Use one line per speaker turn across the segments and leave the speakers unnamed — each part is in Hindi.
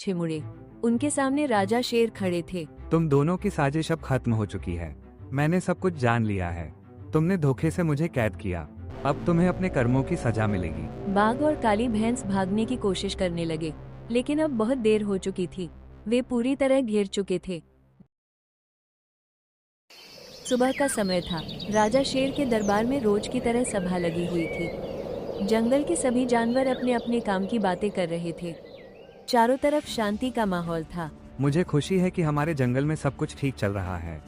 पीछे मुड़े। उनके सामने राजा शेर खड़े थे।
तुम दोनों की साजिश अब खत्म हो चुकी है। मैंने सब कुछ जान लिया है। तुमने धोखे से मुझे कैद किया। अब तुम्हें अपने कर्मों की सजा मिलेगी।
बाघ और काली भैंस भागने की कोशिश करने लगे, लेकिन अब बहुत देर हो चुकी थी। वे पूरी तरह घिर चुके थे। सुबह का समय था। राजा शेर के दरबार में रोज की तरह सभा लगी हुई थी। जंगल के सभी जानवर अपने अपने काम की बातें कर रहे थे। चारों तरफ शांति का माहौल था।
मुझे खुशी है कि हमारे जंगल में सब कुछ ठीक चल रहा है।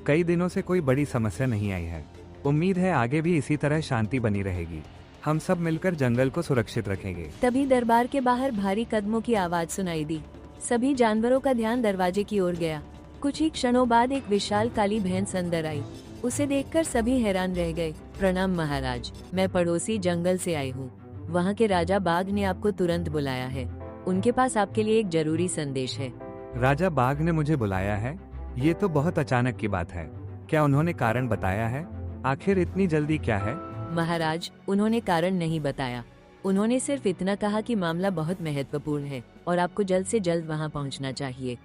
कई दिनों से कोई बड़ी समस्या नहीं आई है। उम्मीद है आगे भी इसी तरह शांति बनी रहेगी। हम सब मिलकर जंगल को सुरक्षित रखेंगे।
तभी दरबार के बाहर भारी कदमों की आवाज सुनाई दी। सभी जानवरों का ध्यान दरवाजे की ओर गया। कुछ ही क्षणों बाद एक विशाल काली भैंस अंदर आई। उसे देखकर सभी हैरान रह गए। प्रणाम महाराज, मैं पड़ोसी जंगल से आई हूँ। वहाँ के राजा बाघ ने आपको तुरंत बुलाया है। उनके पास आपके लिए एक जरूरी संदेश है।
राजा बाघ ने मुझे बुलाया है? ये तो बहुत अचानक की बात है। क्या उन्होंने कारण बताया है? आखिर इतनी जल्दी क्या है?
महाराज, उन्होंने कारण नहीं बताया। उन्होंने सिर्फ इतना कहा कि मामला बहुत महत्वपूर्ण है और आपको जल्द से जल्द वहां पहुंचना चाहिए।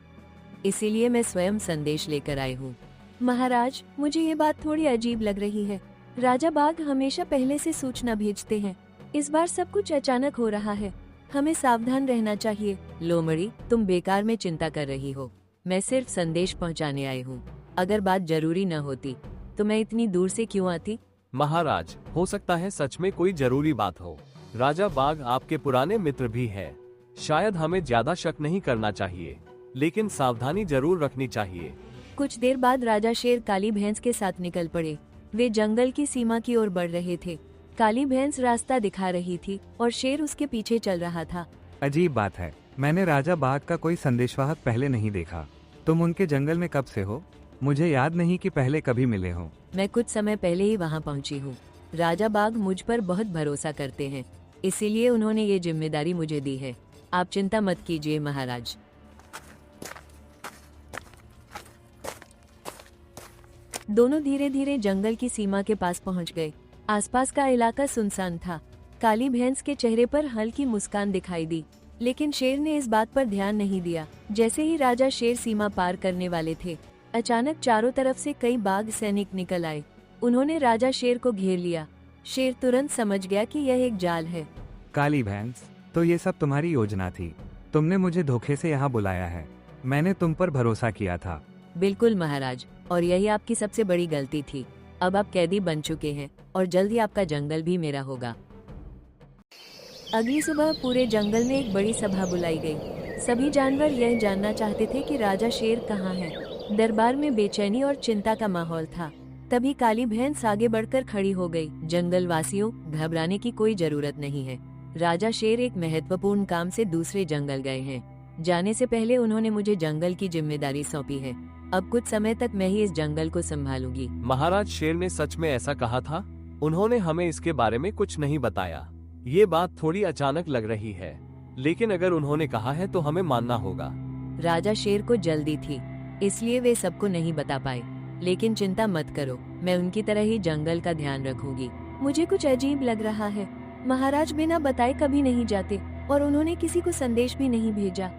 इसीलिए मैं स्वयं संदेश लेकर आई हूँ। महाराज, मुझे ये बात थोड़ी अजीब लग रही है। राजा बाघ हमेशा पहले से सूचना भेजते हैं। इस बार सब कुछ अचानक हो रहा है। हमें सावधान रहना चाहिए। लोमड़ी, तुम बेकार में चिंता कर रही हो। मैं सिर्फ संदेश पहुंचाने आई हूँ। अगर बात जरूरी न होती तो मैं इतनी दूर से क्यों आती?
महाराज, हो सकता है सच में कोई जरूरी बात हो। राजा बाघ आपके पुराने मित्र भी हैं। शायद हमें ज्यादा शक नहीं करना चाहिए, लेकिन सावधानी जरूर रखनी चाहिए।
कुछ देर बाद राजा शेर काली भैंस के साथ निकल पड़े। वे जंगल की सीमा की ओर बढ़ रहे थे। काली भैंस रास्ता दिखा रही थी और शेर उसके पीछे चल रहा था।
अजीब बात है, मैंने राजा बाघ का कोई संदेशवाहक पहले नहीं देखा। तुम उनके जंगल में कब से हो? मुझे याद नहीं कि पहले कभी मिले हो।
मैं कुछ समय पहले ही वहां पहुंची हूँ। राजा बाघ मुझ पर बहुत भरोसा करते हैं, इसीलिए उन्होंने ये जिम्मेदारी मुझे दी है। आप चिंता मत कीजिए महाराज। दोनों धीरे धीरे जंगल की सीमा के पास पहुंच गए। आसपास का इलाका सुनसान था। काली भैंस के चेहरे पर हल्की मुस्कान दिखाई दी, लेकिन शेर ने इस बात पर ध्यान नहीं दिया। जैसे ही राजा शेर सीमा पार करने वाले थे, अचानक चारों तरफ से कई बाघ सैनिक निकल आए। उन्होंने राजा शेर को घेर लिया। शेर तुरंत समझ गया कि यह एक जाल है।
काली भैंस, तो ये सब तुम्हारी योजना थी? तुमने मुझे धोखे से यहाँ बुलाया है। मैंने तुम पर भरोसा किया था।
बिल्कुल महाराज, और यही आपकी सबसे बड़ी गलती थी। अब आप कैदी बन चुके हैं और जल्द ही आपका जंगल भी मेरा होगा। अगली सुबह पूरे जंगल में एक बड़ी सभा बुलाई गई। सभी जानवर यह जानना चाहते थे कि राजा शेर कहाँ है। दरबार में बेचैनी और चिंता का माहौल था। तभी काली भैंस आगे बढ़कर खड़ी हो गई। जंगल वासियों, घबराने की कोई जरूरत नहीं है। राजा शेर एक महत्वपूर्ण काम से दूसरे जंगल गए हैं। जाने से पहले उन्होंने मुझे जंगल की जिम्मेदारी सौंपी है। अब कुछ समय तक मैं ही इस जंगल को संभालूंगी।
महाराज शेर ने सच में ऐसा कहा था? उन्होंने हमें इसके बारे में कुछ नहीं बताया। ये बात थोड़ी अचानक लग रही है, लेकिन अगर उन्होंने कहा है तो हमें मानना होगा।
राजा शेर को जल्दी थी, इसलिए वे सबको नहीं बता पाए। लेकिन चिंता मत करो, मैं उनकी तरह ही जंगल का ध्यान रखूंगी। मुझे कुछ अजीब लग रहा है। महाराज बिना बताए कभी नहीं जाते और उन्होंने किसी को संदेश भी नहीं भेजा।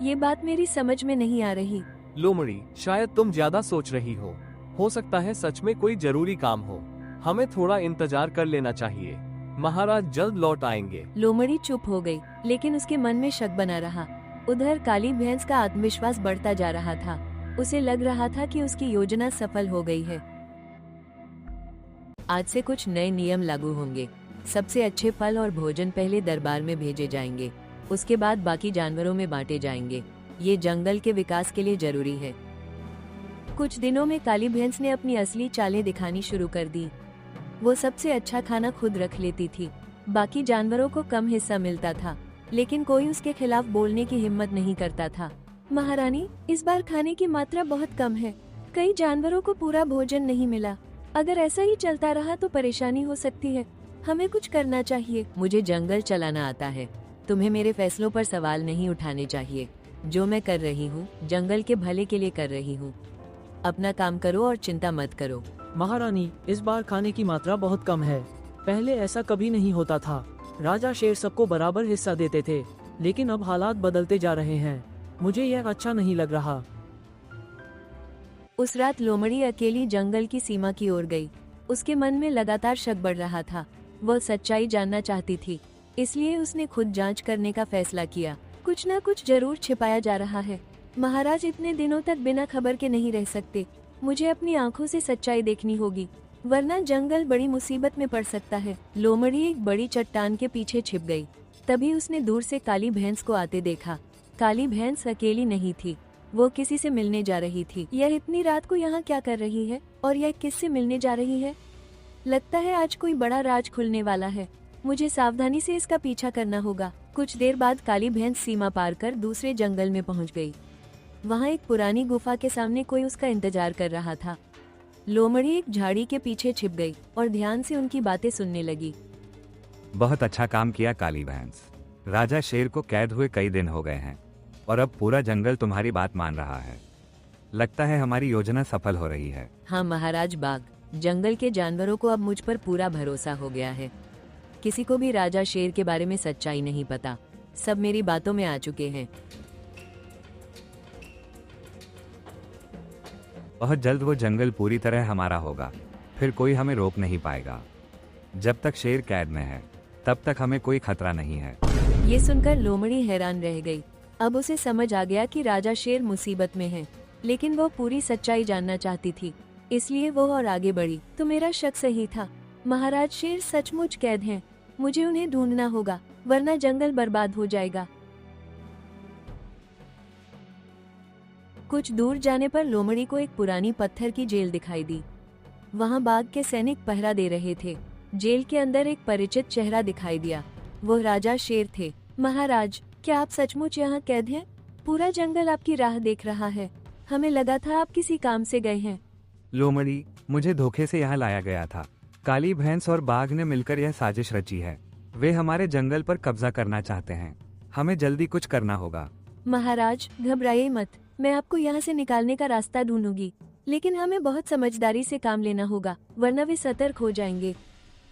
ये बात मेरी समझ में नहीं आ रही।
लोमड़ी, शायद तुम ज्यादा सोच रही हो। हो सकता है सच में कोई जरूरी काम हो। हमें थोड़ा इंतजार कर लेना चाहिए। महाराज जल्द लौट आएंगे।
लोमड़ी चुप हो गई, लेकिन उसके मन में शक बना रहा। उधर काली भैंस का आत्मविश्वास बढ़ता जा रहा था। उसे लग रहा था कि उसकी योजना सफल हो गई है। आज से कुछ नए नियम लागू होंगे। सबसे अच्छे फल और भोजन पहले दरबार में भेजे जाएंगे, उसके बाद बाकी जानवरों में बांटे जाएंगे। ये जंगल के विकास के लिए जरूरी है। कुछ दिनों में काली भैंस ने अपनी असली चालें दिखानी शुरू कर दी। वो सबसे अच्छा खाना खुद रख लेती थी। बाकी जानवरों को कम हिस्सा मिलता था, लेकिन कोई उसके खिलाफ बोलने की हिम्मत नहीं करता था। महारानी, इस बार खाने की मात्रा बहुत कम है। कई जानवरों को पूरा भोजन नहीं मिला। अगर ऐसा ही चलता रहा तो परेशानी हो सकती है। हमें कुछ करना चाहिए। मुझे जंगल चलाना आता है। तुम्हें मेरे फैसलों पर सवाल नहीं उठाने चाहिए। जो मैं कर रही हूँ, जंगल के भले के लिए कर रही हूँ। अपना काम करो और चिंता मत करो।
महारानी, इस बार खाने की मात्रा बहुत कम है। पहले ऐसा कभी नहीं होता था। राजा शेर सबको बराबर हिस्सा देते थे, लेकिन अब हालात बदलते जा रहे हैं। मुझे यह अच्छा नहीं लग रहा।
उस रात लोमड़ी अकेली जंगल की सीमा की ओर गई। उसके मन में लगातार शक बढ़ रहा था। वह सच्चाई जानना चाहती थी, इसलिए उसने खुद जांच करने का फैसला किया। कुछ ना कुछ जरूर छिपाया जा रहा है। महाराज इतने दिनों तक बिना खबर के नहीं रह सकते। मुझे अपनी आंखों से सच्चाई देखनी होगी, वरना जंगल बड़ी मुसीबत में पड़ सकता है। लोमड़ी एक बड़ी चट्टान के पीछे छिप गई। तभी उसने दूर से काली भैंस को आते देखा। काली भैंस अकेली नहीं थी, वो किसी से मिलने जा रही थी। यह इतनी रात को यहाँ क्या कर रही है और यह किससे मिलने जा रही है? लगता है आज कोई बड़ा राज खुलने वाला है। मुझे सावधानी से इसका पीछा करना होगा। कुछ देर बाद काली भैंस सीमा पार कर दूसरे जंगल में पहुँच गई। वहाँ एक पुरानी गुफा के सामने कोई उसका इंतजार कर रहा था। लोमड़ी एक झाड़ी के पीछे छिप गई और ध्यान से उनकी बातें सुनने लगी।
बहुत अच्छा काम किया काली भैंस। राजा शेर को कैद हुए कई दिन हो गए हैं और अब पूरा जंगल तुम्हारी बात मान रहा है। लगता है हमारी योजना सफल हो रही है।
हाँ महाराज बाघ, जंगल के जानवरों को अब मुझ पर पूरा भरोसा हो गया है। किसी को भी राजा शेर के बारे में सच्चाई नहीं पता। सब मेरी बातों में आ चुके हैं।
बहुत जल्द वो जंगल पूरी तरह हमारा होगा। फिर कोई हमें रोक नहीं पाएगा। जब तक शेर कैद में है तब तक हमें कोई खतरा नहीं है।
ये सुनकर लोमड़ी हैरान रह गई। अब उसे समझ आ गया कि राजा शेर मुसीबत में है, लेकिन वो पूरी सच्चाई जानना चाहती थी, इसलिए वो और आगे बढ़ी। तो मेरा शक सही था, महाराज शेर सचमुच कैद हैं। मुझे उन्हें ढूंढना होगा, वरना जंगल बर्बाद हो जाएगा। कुछ दूर जाने पर लोमड़ी को एक पुरानी पत्थर की जेल दिखाई दी। वहाँ बाघ के सैनिक पहरा दे रहे थे। जेल के अंदर एक परिचित चेहरा दिखाई दिया। वो राजा शेर थे। महाराज, क्या आप सचमुच यहाँ कैद हैं? पूरा जंगल आपकी राह देख रहा है। हमें लगा था आप किसी काम से गए हैं।
लोमड़ी, मुझे धोखे से यहाँ लाया गया था। काली भैंस और बाघ ने मिलकर यह साजिश रची है। वे हमारे जंगल पर कब्जा करना चाहते हैं। हमें जल्दी कुछ करना होगा।
महाराज घबराइए मत, मैं आपको यहाँ से निकालने का रास्ता ढूंढूंगी, लेकिन हमें बहुत समझदारी से काम लेना होगा, वरना वे सतर्क हो जाएंगे।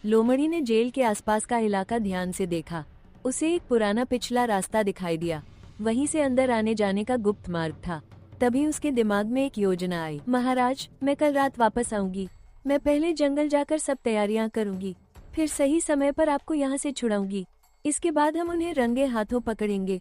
लोमड़ी ने जेल के आसपास का इलाका ध्यान से देखा। उसे एक पुराना पिछला रास्ता दिखाई दिया। वहीं से अंदर आने जाने का गुप्त मार्ग था। तभी उसके दिमाग में एक योजना आई। महाराज, मैं कल रात वापस आऊंगी। मैं पहले जंगल जाकर सब तैयारियां करूंगी, फिर सही समय पर आपको यहाँ से छुड़ाऊंगी। इसके बाद हम उन्हें रंगे हाथों पकड़ेंगे।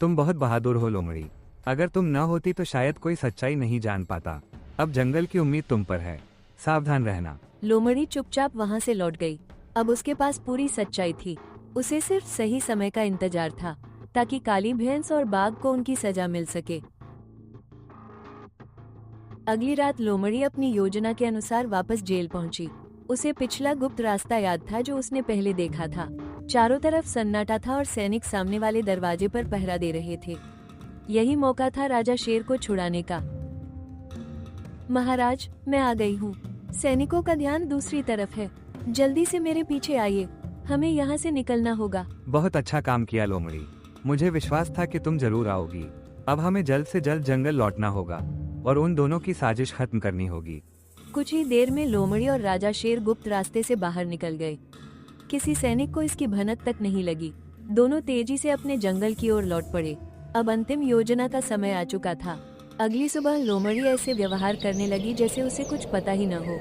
तुम बहुत बहादुर हो लोमड़ी। अगर तुम न होती तो शायद कोई सच्चाई नहीं जान पाता। अब जंगल की उम्मीद तुम पर है, सावधान रहना।
लोमड़ी चुपचाप वहाँ से लौट गई। अब उसके पास पूरी सच्चाई थी। उसे सिर्फ सही समय का इंतजार था, ताकि काली भैंस और बाघ को उनकी सजा मिल सके। अगली रात लोमड़ी अपनी योजना के अनुसार वापस जेल पहुंची। उसे पिछला गुप्त रास्ता याद था जो उसने पहले देखा था। चारों तरफ सन्नाटा था और सैनिक सामने वाले दरवाजे पर पहरा दे रहे थे। यही मौका था राजा शेर को छुड़ाने का। महाराज, मैं आ गई हूँ। सैनिकों का ध्यान दूसरी तरफ है। जल्दी से मेरे पीछे आइए, हमें यहाँ से निकलना होगा।
बहुत अच्छा काम किया लोमड़ी। मुझे विश्वास था कि तुम जरूर आओगी। अब हमें जल्द से जल्द जंगल लौटना होगा और उन दोनों की साजिश खत्म करनी होगी।
कुछ ही देर में लोमड़ी और राजा शेर गुप्त रास्ते से बाहर निकल गए। किसी सैनिक को इसकी भनक तक नहीं लगी। दोनों तेजी से अपने जंगल की ओर लौट पड़े। अब अंतिम योजना का समय आ चुका था। अगली सुबह लोमड़ी ऐसे व्यवहार करने लगी जैसे उसे कुछ पता ही न हो।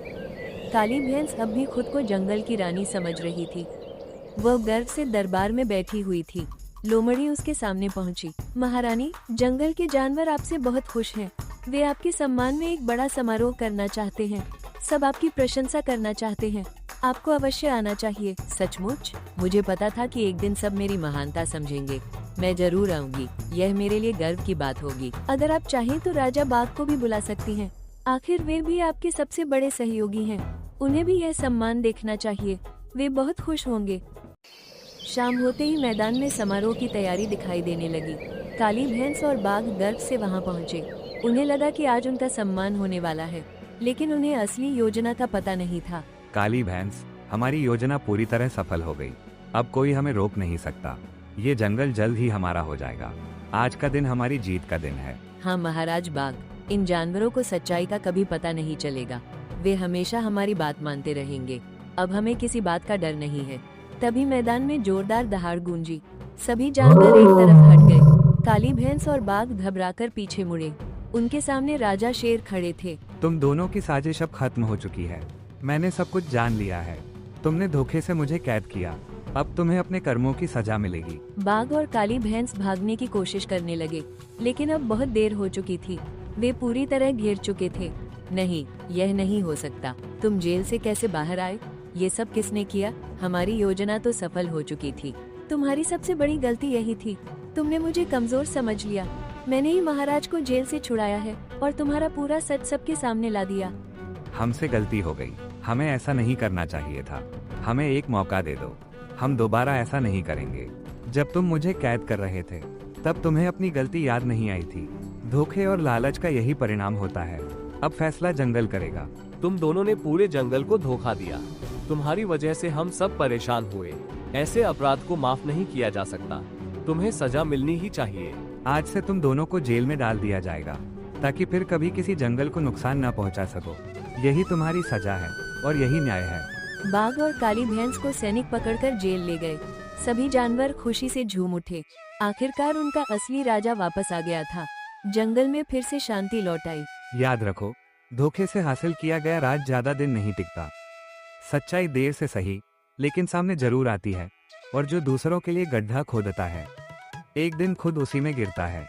काली भैंस अब भी खुद को जंगल की रानी समझ रही थी। वह गर्व से दरबार में बैठी हुई थी। लोमड़ी उसके सामने पहुंची। महारानी, जंगल के जानवर आपसे बहुत खुश हैं। वे आपके सम्मान में एक बड़ा समारोह करना चाहते हैं। सब आपकी प्रशंसा करना चाहते हैं। आपको अवश्य आना चाहिए। सचमुच? मुझे पता था कि एक दिन सब मेरी महानता समझेंगे। मैं जरूर आऊंगी। यह मेरे लिए गर्व की बात होगी। अगर आप चाहें तो राजा बाघ को भी बुला सकती हैं। आखिर वे भी आपके सबसे बड़े सहयोगी हैं। उन्हें भी यह सम्मान देखना चाहिए। वे बहुत खुश होंगे। शाम होते ही मैदान में समारोह की तैयारी दिखाई देने लगी। काली भैंस और बाघ गर्व से वहां पहुंचे। उन्हें लगा कि आज उनका सम्मान होने वाला है, लेकिन उन्हें असली योजना का पता नहीं था।
काली भैंस, हमारी योजना पूरी तरह सफल हो गई। अब कोई हमें रोक नहीं सकता। ये जंगल जल्द ही हमारा हो जाएगा। आज का दिन हमारी जीत का दिन है।
हाँ महाराज बाघ, इन जानवरों को सच्चाई का कभी पता नहीं चलेगा। वे हमेशा हमारी बात मानते रहेंगे। अब हमें किसी बात का डर नहीं है। तभी मैदान में जोरदार दहाड़ गूंजी। सभी जानवर एक तरफ हट गए। काली भैंस और बाघ घबराकर पीछे मुड़े। उनके सामने राजा शेर खड़े थे।
तुम दोनों की साजिश अब खत्म हो चुकी है। मैंने सब कुछ जान लिया है। तुमने धोखे से मुझे कैद किया। अब तुम्हें अपने कर्मों की सजा मिलेगी।
बाघ और काली भैंस भागने की कोशिश करने लगे, लेकिन अब बहुत देर हो चुकी थी। वे पूरी तरह घिर चुके थे। नहीं, यह नहीं हो सकता। तुम जेल से कैसे बाहर आए? ये सब किसने किया? हमारी योजना तो सफल हो चुकी थी। तुम्हारी सबसे बड़ी गलती यही थी। तुमने मुझे कमजोर समझ लिया। मैंने ही महाराज को जेल से छुड़ाया है और तुम्हारा पूरा सच सबके सामने ला दिया।
हमसे गलती हो गई। हमें ऐसा नहीं करना चाहिए था। हमें एक मौका दे दो। हम दोबारा ऐसा नहीं करेंगे। जब तुम मुझे कैद कर रहे थे, तब तुम्हें अपनी गलती याद नहीं आई थी। धोखे और लालच का यही परिणाम होता है। अब फैसला जंगल करेगा।
तुम दोनों ने पूरे जंगल को धोखा दिया। तुम्हारी वजह से हम सब परेशान हुए। ऐसे अपराध को माफ नहीं किया जा सकता। तुम्हें सजा मिलनी ही चाहिए।
आज से तुम दोनों को जेल में डाल दिया जाएगा, ताकि फिर कभी किसी जंगल को नुकसान न पहुंचा सको। यही तुम्हारी सजा है और यही न्याय है।
बाघ और काली भैंस को सैनिक पकड़कर जेल ले गए। सभी जानवर खुशी से झूम उठे। आखिरकार उनका असली राजा वापस आ गया था। जंगल में फिर से शांति लौट आई।
याद रखो, धोखे से हासिल किया गया राज ज्यादा दिन नहीं टिकता। सच्चाई देर से सही, लेकिन सामने जरूर आती है, और जो दूसरों के लिए गड्ढा खोदता है, एक दिन खुद उसी में गिरता है।